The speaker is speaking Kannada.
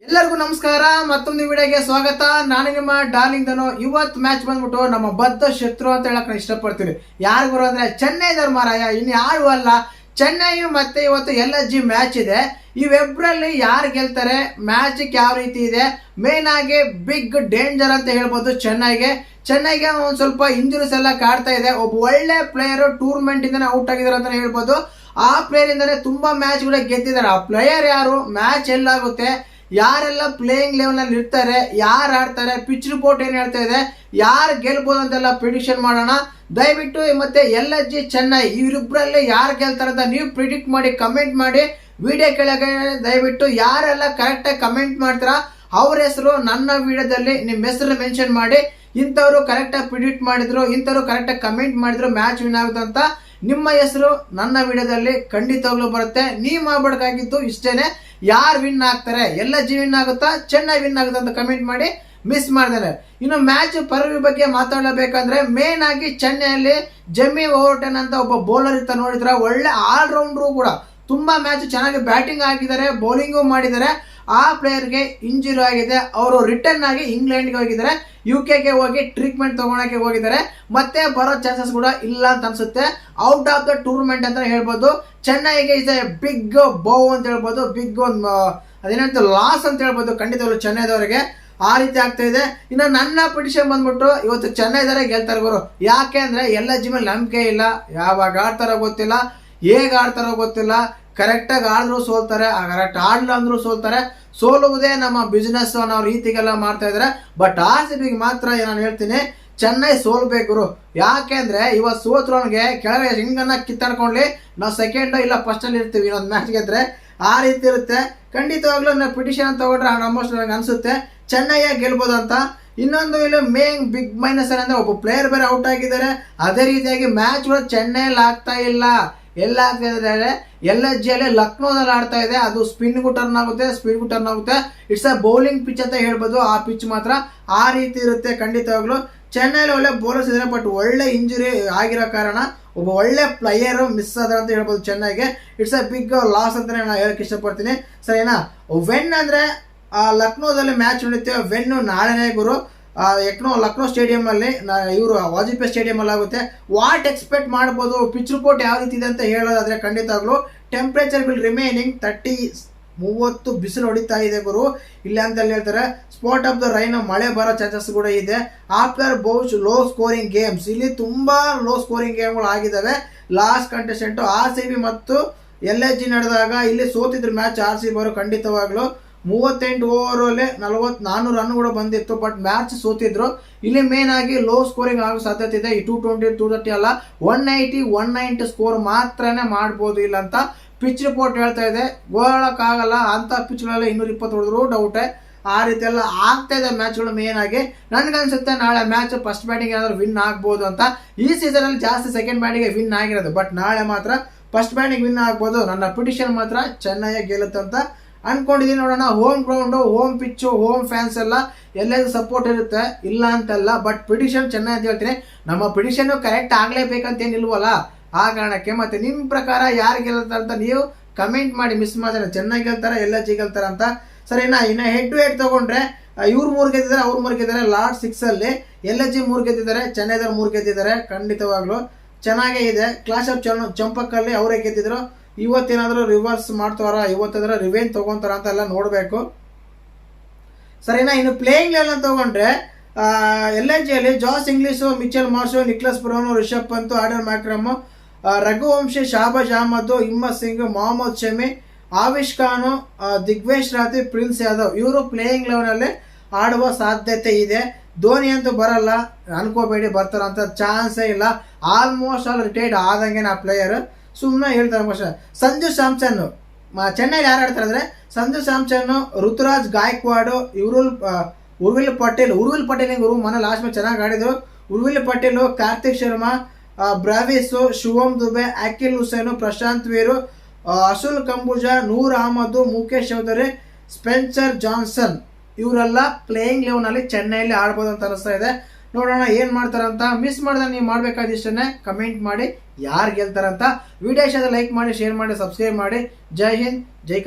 ಎಲ್ಲರಿಗೂ ನಮಸ್ಕಾರ. ಮತ್ತೊಂದು ವಿಡಿಯೋಗೆ ಸ್ವಾಗತ. ನಾನು ನಿಮ್ಮ ಡಾರ್ಲಿಂಗ್ ಧನು. ಇವತ್ತು ಮ್ಯಾಚ್ ಬಂದ್ಬಿಟ್ಟು ನಮ್ಮ ಬದ್ಧ ಶತ್ರು ಅಂತ ಹೇಳಕ್ ನಾನು ಇಷ್ಟಪಡ್ತೀನಿ. ಯಾರು ಬರೋ ಅಂದ್ರೆ ಚೆನ್ನೈ ಮಾರಾಯ, ಇನ್ನು ಯಾರು ಅಲ್ಲ. ಚೆನ್ನೈ ಮತ್ತೆ ಇವತ್ತು LSG ಮ್ಯಾಚ್ ಇದೆ. ಇವೆಬ್ರಲ್ಲಿ ಯಾರು ಗೆಲ್ತಾರೆ, ಮ್ಯಾಚ್ ಯಾವ ರೀತಿ ಇದೆ, ಮೇನ್ ಆಗಿ ಬಿಗ್ ಡೇಂಜರ್ ಅಂತ ಹೇಳ್ಬೋದು. ಚೆನ್ನೈಗೆ ಒಂದ್ ಸ್ವಲ್ಪ ಇಂಜುರೀಸ್ ಎಲ್ಲ ಕಾಡ್ತಾ ಇದೆ. ಒಬ್ಬ ಒಳ್ಳೆ ಪ್ಲೇಯರ್ ಟೂರ್ನಮೆಂಟ್ ಇಂದಾನೆ ಔಟ್ ಆಗಿದ್ದಾರೆ ಅಂತ ಹೇಳ್ಬೋದು. ಆ ಪ್ಲೇಯರ್ ಇಂದಾನೆ ತುಂಬಾ ಮ್ಯಾಚ್ ಕೂಡ ಗೆದ್ದಿದ್ದಾರೆ. ಆ ಪ್ಲೇಯರ್ ಯಾರು, ಮ್ಯಾಚ್ ಎಲ್ಲಾಗುತ್ತೆ, ಯಾರೆಲ್ಲ ಪ್ಲೇಯಿಂಗ್ ಲೆವೆಲ್ ನಲ್ಲಿ ಇರ್ತಾರೆ, ಯಾರು ಆಡ್ತಾರೆ, ಪಿಚ್ ರಿಪೋರ್ಟ್ ಏನ್ ಹೇಳ್ತಾ ಇದೆ, ಯಾರು ಗೆಲ್ಬಹುದು ಅಂತೆಲ್ಲ ಪ್ರಿಡಿಕ್ಷನ್ ಮಾಡೋಣ. ದಯವಿಟ್ಟು ಮತ್ತೆ LSG ಚೆನ್ನೈ ಇವರಿಬ್ಬರಲ್ಲಿ ಯಾರು ಗೆಲ್ತಾರೆ ಅಂತ ನೀವು ಪ್ರಿಡಿಕ್ಟ್ ಮಾಡಿ ಕಮೆಂಟ್ ಮಾಡಿ. ವಿಡಿಯೋ ಕೆಳಗೆ ದಯವಿಟ್ಟು ಯಾರೆಲ್ಲ ಕರೆಕ್ಟ್ ಆಗಿ ಕಮೆಂಟ್ ಮಾಡ್ತೀರಾ ಅವ್ರ ಹೆಸರು ನನ್ನ ವಿಡಿಯೋದಲ್ಲಿ ನಿಮ್ಮ ಹೆಸರು ಮೆನ್ಷನ್ ಮಾಡಿ. ಇಂಥವ್ರು ಕರೆಕ್ಟ್ ಆಗಿ ಪ್ರಿಡಿಕ್ಟ್ ಮಾಡಿದ್ರು, ಇಂಥವ್ರು ಕರೆಕ್ಟ್ ಆಗಿ ಕಮೆಂಟ್ ಮಾಡಿದ್ರು ಮ್ಯಾಚ್ ವಿನ್ ಆಗುತ್ತಂತ ನಿಮ್ಮ ಹೆಸರು ನನ್ನ ವಿಡಿಯೋದಲ್ಲಿ ಖಂಡಿತವಾಗ್ಲೂ ಬರುತ್ತೆ. ನೀವು ಮಾಡಬೇಕಾಗಿದ್ದು ಇಷ್ಟೇನೆ, ಯಾರು ವಿನ್ ಆಗ್ತಾರೆ, LSG ವಿನ್ ಆಗುತ್ತಾ ಚೆನ್ನೈ ವಿನ್ ಆಗುತ್ತಾ ಅಂತ ಕಮೆಂಟ್ ಮಾಡಿ. ಮಿಸ್ ಮಾಡಿದ್ದಾರೆ. ಇನ್ನು ಮ್ಯಾಚ್ ಪರ್ವಿ ಬಗ್ಗೆ ಮಾತಾಡಬೇಕಂದ್ರೆ ಮೇನ್ ಆಗಿ ಚೆನ್ನೈಯಲ್ಲಿ ಜೆಮ್ಮಿ ಓವರ್ಟನ್ ಅಂತ ಒಬ್ಬ ಬೌಲರ್ ಇರ್ತ ನೋಡಿದ್ರೆ, ಒಳ್ಳೆ ಆಲ್ರೌಂಡ್ರು ಕೂಡ. ತುಂಬಾ ಮ್ಯಾಚ್ ಚೆನ್ನಾಗಿ ಬ್ಯಾಟಿಂಗ್ ಆಗಿದ್ದಾರೆ, ಬೌಲಿಂಗು ಮಾಡಿದ್ದಾರೆ. ಆ ಪ್ಲೇಯರ್ಗೆ ಇಂಜುರಿ ಆಗಿದೆ. ಅವರು ರಿಟರ್ನ್ ಆಗಿ ಇಂಗ್ಲೆಂಡ್ಗೆ ಹೋಗಿದ್ದಾರೆ, UK ಗೆ ಹೋಗಿ ಟ್ರೀಟ್ಮೆಂಟ್ ತಗೊಳಕ್ಕೆ ಹೋಗಿದ್ದಾರೆ. ಮತ್ತೆ ಬರೋ ಚಾನ್ಸಸ್ ಕೂಡ ಇಲ್ಲ ಅಂತ ಅನ್ಸುತ್ತೆ. ಔಟ್ ಆಫ್ ದ ಟೂರ್ನಮೆಂಟ್ ಅಂತ ಹೇಳ್ಬೋದು. ಚೆನ್ನೈಗೆ ಇಸ್ ಎ ಬಿಗ್ ಬೌ ಅಂತ ಹೇಳ್ಬೋದು, ಬಿಗ್ ಒಂದು ಅದೇನಂತ ಲಾಸ್ ಅಂತ ಹೇಳ್ಬೋದು ಖಂಡಿತವಾಗ್ಲೂ ಚೆನ್ನೈದವರಿಗೆ. ಆ ರೀತಿ ಆಗ್ತಾ ಇದೆ. ಇನ್ನು ನನ್ನ ಪಿಟಿಷನ್ ಬಂದ್ಬಿಟ್ಟು ಇವತ್ತು ಚೆನ್ನೈದವರೇ ಗೆಲ್ತಾರೆ ಗುರು. ಯಾಕೆ ಅಂದ್ರೆ LSG ಮೇಲೆ ನಂಬಿಕೆ ಇಲ್ಲ. ಯಾವಾಗ ಆಡ್ತಾರೋ ಗೊತ್ತಿಲ್ಲ, ಹೇಗೆ ಆಡ್ತಾರೋ ಗೊತ್ತಿಲ್ಲ. ಕರೆಕ್ಟಾಗಿ ಆಡಿದ್ರು ಸೋಲ್ತಾರೆ, ಕರೆಕ್ಟ್ ಆಡ್ಲ ಅಂದ್ರೂ ಸೋಲ್ತಾರೆ. ಸೋಲುವುದೇ ನಮ್ಮ ಬಿಸ್ನೆಸ್ ಅನ್ನೋ ರೀತಿಗೆಲ್ಲ ಮಾಡ್ತಾ ಇದಾರೆ. ಬಟ್ RCB ಮಾತ್ರ ನಾನು ಹೇಳ್ತೀನಿ, ಚೆನ್ನೈ ಸೋಲ್ಬೇಕು ಗುರು. ಯಾಕೆ ಅಂದ್ರೆ ಇವತ್ತು ಸೋತ್ರವನಿಗೆ ಕೆಳಗೆ ಹಿಂಗನ್ನ ಕಿತ್ತಾಡ್ಕೊಂಡ್ಲಿ ನಾವು ಸೆಕೆಂಡ್ ಇಲ್ಲ ಫಸ್ಟ್ ಅಲ್ಲಿ ಇರ್ತೀವಿ ಇನ್ನೊಂದು ಮ್ಯಾಚ್ ಗೆದ್ರೆ. ಆ ರೀತಿ ಇರುತ್ತೆ. ಖಂಡಿತವಾಗ್ಲೂ ನಾವು ಪಿಟಿಷನ್ ತಗೊಂಡ್ರೆ ಆಲ್ಮೋಸ್ಟ್ ನನಗೆ ಅನ್ಸುತ್ತೆ ಚೆನ್ನೈ ಗೆಲ್ಬೋದು ಅಂತ. ಇನ್ನೊಂದು ಇಲ್ಲಿ ಮೇನ್ ಬಿಗ್ ಮೈನಸ್ ಏನಂದ್ರೆ ಒಬ್ಬ ಪ್ಲೇಯರ್ ಬೇರೆ ಔಟ್ ಆಗಿದ್ದಾರೆ. ಅದೇ ರೀತಿಯಾಗಿ ಮ್ಯಾಚ್ಗಳು ಚೆನ್ನೈಯಲ್ಲಿ ಆಗ್ತಾ ಇಲ್ಲ. ಎಲ್ಲ ಆಗ್ತಾ ಇದ್ದಾರೆ LSG ಅಲ್ಲಿ ಲಕ್ನೋದಲ್ಲಿ ಆಡ್ತಾ ಇದೆ. ಅದು ಸ್ಪಿನ್ಗೂ ಟರ್ನ್ ಆಗುತ್ತೆ, ಸ್ಪೀಡ್ಗೂ ಟರ್ನ್ ಆಗುತ್ತೆ. ಇಟ್ಸ್ ಅ ಬೌಲಿಂಗ್ ಪಿಚ್ ಅಂತ ಹೇಳ್ಬೋದು. ಆ ಪಿಚ್ ಮಾತ್ರ ಆ ರೀತಿ ಇರುತ್ತೆ. ಖಂಡಿತವಾಗ್ಲು ಚೆನ್ನೈಲಿ ಒಳ್ಳೆ ಬೌಲರ್ಸ್ ಇದ್ದಾರೆ, ಬಟ್ ಒಳ್ಳೆ ಇಂಜುರಿ ಆಗಿರೋ ಕಾರಣ ಒಬ್ಬ ಒಳ್ಳೆ ಪ್ಲೇಯರ್ ಮಿಸ್ ಆದ್ರ ಅಂತ ಹೇಳ್ಬೋದು ಚೆನ್ನೈಗೆ. ಇಟ್ಸ್ ಅ ಬಿಗ್ ಲಾಸ್ ಅಂತ ನಾನು ಹೇಳಕ್ ಇಷ್ಟಪಡ್ತೀನಿ. ಸರಿನಾ? ವೆನ್ ಅಂದ್ರೆ ಲಕ್ನೋದಲ್ಲಿ ಮ್ಯಾಚ್ ನಡೆಯುತ್ತೆ. ವೆನ್ ನಾಳೆನೇ ಗುರು. ಲಕ್ನೋ ಸ್ಟೇಡಿಯಂ ಅಲ್ಲಿ ಇವರು ವಾಜಪೇಯಿ ಸ್ಟೇಡಿಯಂ ಅಲ್ಲಿ ಆಗುತ್ತೆ. ವಾಟ್ ಎಕ್ಸ್ಪೆಕ್ಟ್ ಮಾಡ್ಬೋದು, ಪಿಚ್ ರಿಪೋರ್ಟ್ ಯಾವ ರೀತಿ ಇದೆ ಅಂತ ಹೇಳೋದಾದ್ರೆ ಖಂಡಿತವಾಗ್ಲು ಟೆಂಪರೇಚರ್ ವಿಲ್ ರಿಮೈನಿಂಗ್ 30 ಬಿಸಿಲು ಹೊಡಿತಾ ಇದೆ ಗುರು. ಇಲ್ಲ ಅಂತ ಹೇಳ್ತಾರೆ. ಸ್ಪಾಟ್ ಆಫ್ ದ ರೈನ್, ಮಳೆ ಬರೋ ಚಾನ್ಸಸ್ ಕೂಡ ಇದೆ. After pouch low scoring games, ಇಲ್ಲಿ ತುಂಬಾ ಲೋ ಸ್ಕೋರಿಂಗ್ ಗೇಮ್ಗಳು ಆಗಿದ್ದಾವೆ. ಲಾಸ್ಟ್ ಕಂಟೆಸ್ಟೆಂಟ್ RCB ಮತ್ತು LSG ನಡೆದಾಗ ಇಲ್ಲಿ ಸೋತಿದ್ರು ಮ್ಯಾಚ್ RCB ಅವರು. ಖಂಡಿತವಾಗ್ಲು 38 ಓವರ್ ಅಲ್ಲಿ 400 ರನ್ ಕೂಡ ಬಂದಿತ್ತು, ಬಟ್ ಮ್ಯಾಚ್ ಸೋತಿದ್ರು. ಇಲ್ಲಿ ಮೇನ್ ಆಗಿ ಲೋ ಸ್ಕೋರಿಂಗ್ ಆಗೋ ಸಾಧ್ಯತೆ ಇದೆ. 220 230 ಅಲ್ಲ, 180 190 ಸ್ಕೋರ್ ಮಾತ್ರನೇ ಮಾಡ್ಬೋದು ಇಲ್ಲ ಅಂತ ಪಿಚ್ ರಿಪೋರ್ಟ್ ಹೇಳ್ತಾ ಇದೆ. ಗೋಳಕ್ಕಾಗಲ್ಲ ಅಂತ ಪಿಚ್ಗಳಲ್ಲಿ 220 ಹೊಡೆದ್ರು ಡೌಟೇ. ಆ ರೀತಿ ಎಲ್ಲ ಆಗ್ತಾ ಇದೆ ಮ್ಯಾಚ್ಗಳು. ಮೇನ್ ಆಗಿ ನನ್ಗನ್ಸುತ್ತೆ ನಾಳೆ ಮ್ಯಾಚ್ ಫಸ್ಟ್ ಬ್ಯಾಟಿಂಗ್ ಏನಾದ್ರು ವಿನ್ ಆಗ್ಬೋದು ಅಂತ. ಈ ಸೀಸನ್ ಅಲ್ಲಿ ಜಾಸ್ತಿ ಸೆಕೆಂಡ್ ಬ್ಯಾಟಿಂಗ್ ವಿನ್ ಆಗಿರೋದು, ಬಟ್ ನಾಳೆ ಮಾತ್ರ ಫಸ್ಟ್ ಬ್ಯಾಟಿಂಗ್ ವಿನ್ ಆಗ್ಬೋದು. ನನ್ನ ಪಿಟಿಷನ್ ಮಾತ್ರ ಚೆನ್ನೈ ಗೆಲ್ಲುತ್ತಂತ ಅನ್ಕೊಂಡಿದೀನಿ. ನೋಡೋಣ. Home ground, home pitch, home fans ಎಲ್ಲ ಸಪೋರ್ಟ್ ಇರುತ್ತೆ, ಇಲ್ಲ ಅಂತಲ್ಲ. ಬಟ್ ಪಿಟಿಷನ್ ಚೆನ್ನೈ ಅಂತ ಹೇಳ್ತೀನಿ. ನಮ್ಮ ಪಿಟಿಷನ್ ಕರೆಕ್ಟ್ ಆಗ್ಲೇಬೇಕಂತ ಏನಿಲ್ವಲ್ಲ. ಆ ಕಾರಣಕ್ಕೆ ಮತ್ತೆ ನಿಮ್ ಪ್ರಕಾರ ಯಾರು ಗೆಲ್ತಾರೆ ಅಂತ ನೀವು ಕಮೆಂಟ್ ಮಾಡಿ. ಮಿಸ್ ಮಾಡ್ತಾರೆ, ಚೆನ್ನೈ ಗೆಲ್ತಾರ LSG ಗೆಲ್ತಾರ ಅಂತ. ಸರಿನಾ? ಇನ್ನು ಹೆಡ್ ಟು ಹೆಡ್ ತಗೊಂಡ್ರೆ ಇವ್ರು 3 ಗೆದ್ದಿದ್ದಾರೆ, ಅವ್ರು 3 ಗೆದ್ದಿದ್ದಾರೆ. ಲಾಸ್ಟ್ 6 ಅಲ್ಲಿ LSG 3 ಗೆದ್ದಿದ್ದಾರೆ, ಚೆನ್ನೈದವ್ರು 3 ಗೆದ್ದಿದ್ದಾರೆ. ಖಂಡಿತವಾಗ್ಲು ಚೆನ್ನಾಗೇ ಇದೆ. ಕ್ಲಾಶ್ ಆಫ್ ಚಂಪಕ್ಕಲ್ಲಿ ಅವರೇ ಗೆದ್ದಿದ್ರು. ಇವತ್ತೇನಾದ್ರೂ ರಿವರ್ಸ್ ಮಾಡ್ತಾರ, ಇವತ್ತಾದ್ರೂ ರಿವೆಂಜ್ ತಗೊಂತಾರ ಅಂತ ಎಲ್ಲ ನೋಡ್ಬೇಕು. ಸರಿನಾ? ಇನ್ನು ಪ್ಲೇಯಿಂಗ್ ಲೆವೆಲ್ ಅಂತ ತಗೊಂಡ್ರೆ LSG ಅಲ್ಲಿ Josh Inglis, Mitchell Marsh, Nicholas Pooran, Rishabh Pant, Aiden Markram, Raghuvanshi, Shahbaz Ahmed, Himmat Singh, Mohammed Shami, Avesh Khan, Digvesh Rathi, Prince Yadav ಇವರು ಪ್ಲೇಯಿಂಗ್ ಲೆವೆಲ್ ಅಲ್ಲಿ ಆಡುವ ಸಾಧ್ಯತೆ ಇದೆ. ಧೋನಿ ಅಂತೂ ಬರಲ್ಲ ಅನ್ಕೋಬೇಡಿ, ಬರ್ತಾರಂತ ಚಾನ್ಸೇ ಇಲ್ಲ. ಆಲ್ಮೋಸ್ಟ್ ಆಲ್ ರಿಟೈರ್ಡ್ ಆದಂಗೆ ಆ ಪ್ಲೇಯರ್. ಸುಮ್ಮನೆ ಹೇಳ್ತಾರೆ ಮೋಸ್ಟ. ಸಂಜು ಸ್ಯಾಮ್ಸನ್ ಚೆನ್ನೈಲಿ ಯಾರು ಆಡ್ತಾರೆ ಅಂದ್ರೆ ಸಂಜು ಸ್ಯಾಮ್ಸನ್, ಋತುರಾಜ್ ಗಾಯಕ್ವಾಡ್, ಉರ್ವಿಲ್ ಪಟೇಲ್ ಇವರು ಮನೆ ಲಾಸ್ಟ್ ಮ್ಯಾಚ್ ಚೆನ್ನಾಗಿ ಆಡಿದ್ರು. ಉರ್ವಿಲ್ ಪಟೇಲ್, ಕಾರ್ತಿಕ್ ಶರ್ಮಾ, ಬ್ರಾವಿಸ್, ಶಿವಮ್ ದುಬೆ, ಅಖಿಲ್ ಹುಸೇನ್, ಪ್ರಶಾಂತ್ ವೀರು, ಅಸುಲ್ ಕಂಬುಜಾ, ನೂರ್ ಅಹಮದ್, ಮುಖೇಶ್ ಚೌಧರಿ, ಸ್ಪೆನ್ಸರ್ ಜಾನ್ಸನ್ ಇವರೆಲ್ಲ ಪ್ಲೇಯಿಂಗ್ ಲೆವೆನ್ ಅಲ್ಲಿ ಚೆನ್ನೈಲಿ ಆಡ್ಬೋದು ಅಂತ ಅನಿಸ್ತಾ ಇದೆ. ನೋಡೋಣ ಏನ್ ಮಾಡ್ತಾರಂತ. ಮಿಸ್ ಮಾಡಿದ್ರೆ ನೀವು ಮಾಡ್ಬೇಕಾದಿಷ್ಟನ್ನೇ ಕಮೆಂಟ್ ಮಾಡಿ ಯಾರು ಗೆಲ್ತಾರಂತ. ವಿಡಿಯೋ ಇಷ್ಟ ಲೈಕ್ ಮಾಡಿ, ಶೇರ್ ಮಾಡಿ, ಸಬ್ಸ್ಕ್ರೈಬ್ ಮಾಡಿ. ಜೈ ಹಿಂದ್, ಜೈ ಕರ್ನಾಟಕ.